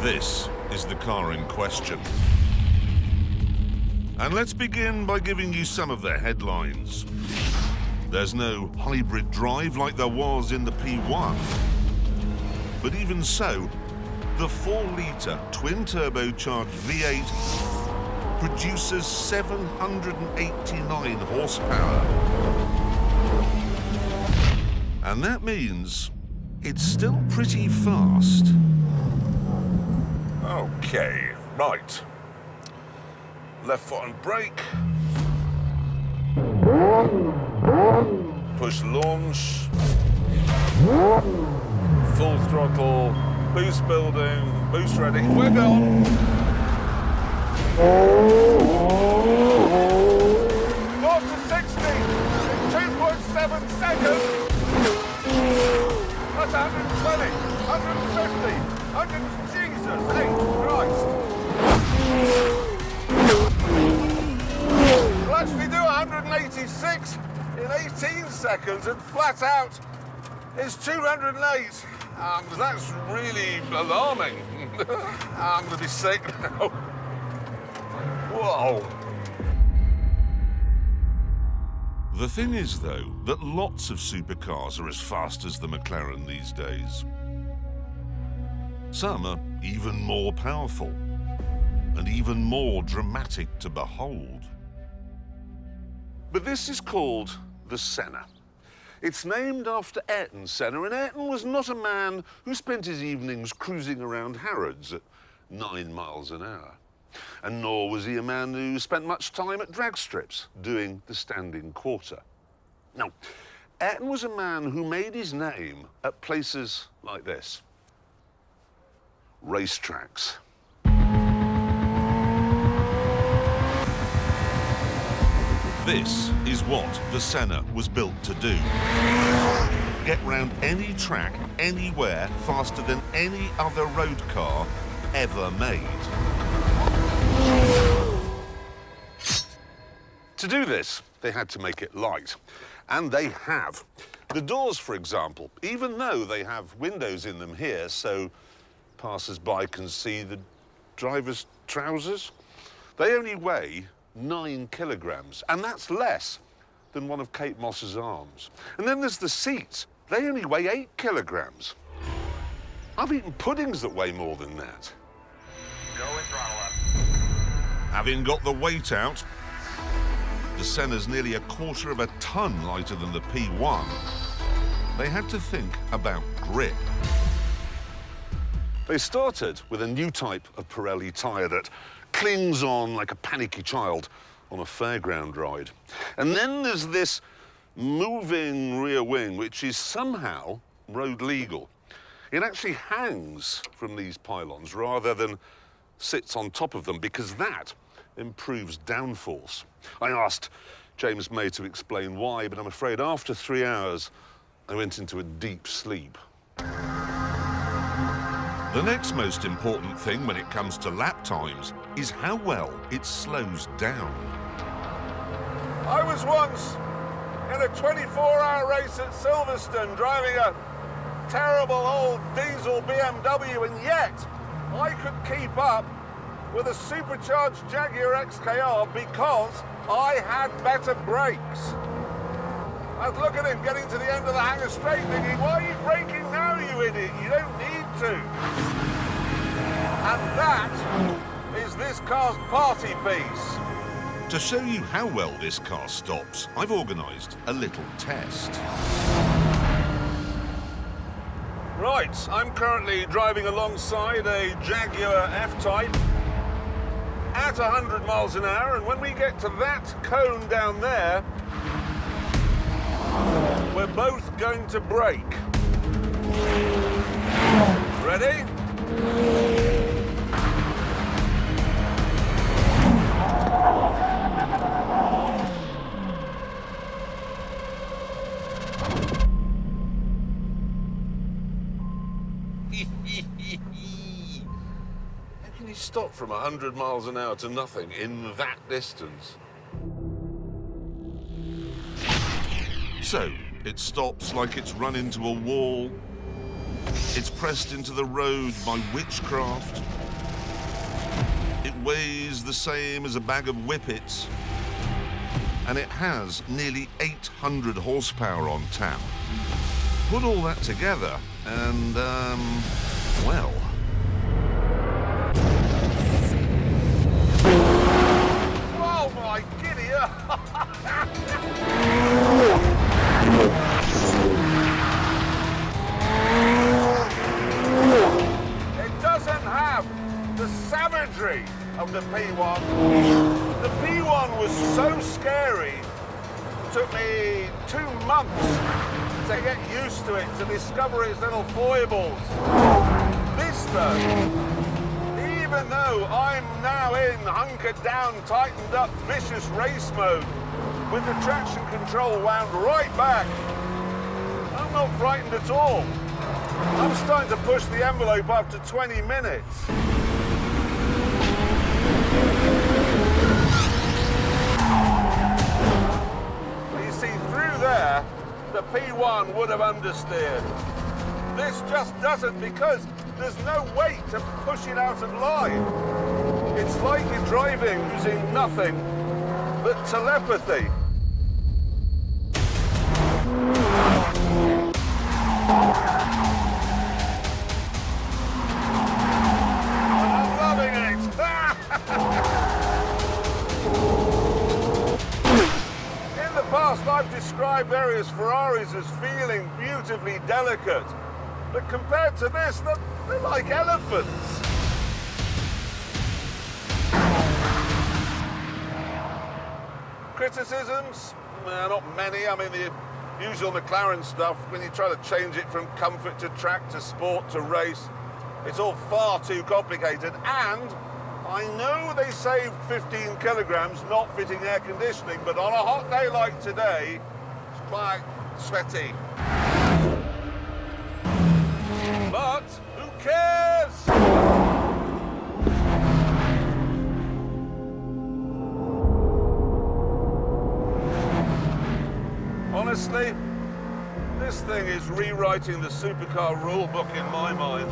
This is the car in question. And let's begin by giving you some of the headlines. There's no hybrid drive like there was in the P1. But even so, the 4-litre twin-turbocharged V8 produces 789 horsepower. And that means it's still pretty fast. Okay, right. Left foot on brake. Push launch. Full throttle. Boost building. Boost ready. We're gone. 0 to 60 in 2.7 seconds. That's 120, 150, 100. Jesus H. Christ. We'll actually do 186 in 18 seconds, and flat out is 208. That's really alarming. I'm going to be sick now. Whoa. The thing is, though, that lots of supercars are as fast as the McLaren these days. Some are even more powerful and even more dramatic to behold. But this is called the Senna. It's named after Ayrton Senna, and Ayrton was not a man who spent his evenings cruising around Harrods at 9 miles an hour. And nor was he a man who spent much time at drag strips doing the standing quarter. No, Ayrton was a man who made his name at places like this. Racetracks. This is what the Senna was built to do. Get round any track, anywhere, faster than any other road car ever made. To do this, they had to make it light. And they have. The doors, for example, even though they have windows in them here, so passers-by can see the driver's trousers, they only weigh 9 kilograms, and that's less than one of Kate Moss's arms. And then there's the seats. They only weigh 8 kilograms. I've eaten puddings that weigh more than that. Go and throttle up. Having got the weight out, the Senna's nearly 1/4 of a ton lighter than the P1. They had to think about grip. They started with a new type of Pirelli tyre that clings on like a panicky child on a fairground ride. And then there's this moving rear wing, which is somehow road legal. It actually hangs from these pylons rather than sits on top of them, because that improves downforce. I asked James May to explain why, but I'm afraid after 3 hours, I went into a deep sleep. The next most important thing when it comes to lap times is how well it slows down. I was once in a 24-hour race at Silverstone driving a terrible old diesel BMW, and yet I could keep up with a supercharged Jaguar XKR because I had better brakes. I was looking at him getting to the end of the hangar straight thinking, why are you braking now, you idiot? You don't need to. And that is this car's party piece. To show you how well this car stops, I've organised a little test. Right, I'm currently driving alongside a Jaguar F-Type at 100 miles an hour, and when we get to that cone down there, we're both going to brake. Ready? How can you stop from 100 miles an hour to nothing in that distance? So, it stops like it's run into a wall, It's pressed into the road by witchcraft. It weighs the same as a bag of whippets. And it has nearly 800 horsepower on tap. Put all that together and, well... Oh my giddy up! It doesn't have the savagery of the P1. The P1 was so scary, it took me 2 months to get used to it, to discover its little foibles. This though, even though I'm now in hunkered down, tightened up, vicious race mode, with the traction control wound right back, I'm not frightened at all. I'm starting to push the envelope after 20 minutes. You see, through there, the P1 would have understeered. This just doesn't, because there's no weight to push it out of line. It's like you're driving using nothing but telepathy. I'm loving it. In the past, I've described various Ferraris as feeling beautifully delicate. But compared to this, they're like elephants. Criticisms? Not many. I mean, the usual McLaren stuff, when you try to change it from comfort to track to sport to race, it's all far too complicated. And I know they saved 15 kilograms not fitting air conditioning, but on a hot day like today, it's quite sweaty. But who cares? Honestly, this thing is rewriting the supercar rule book in my mind.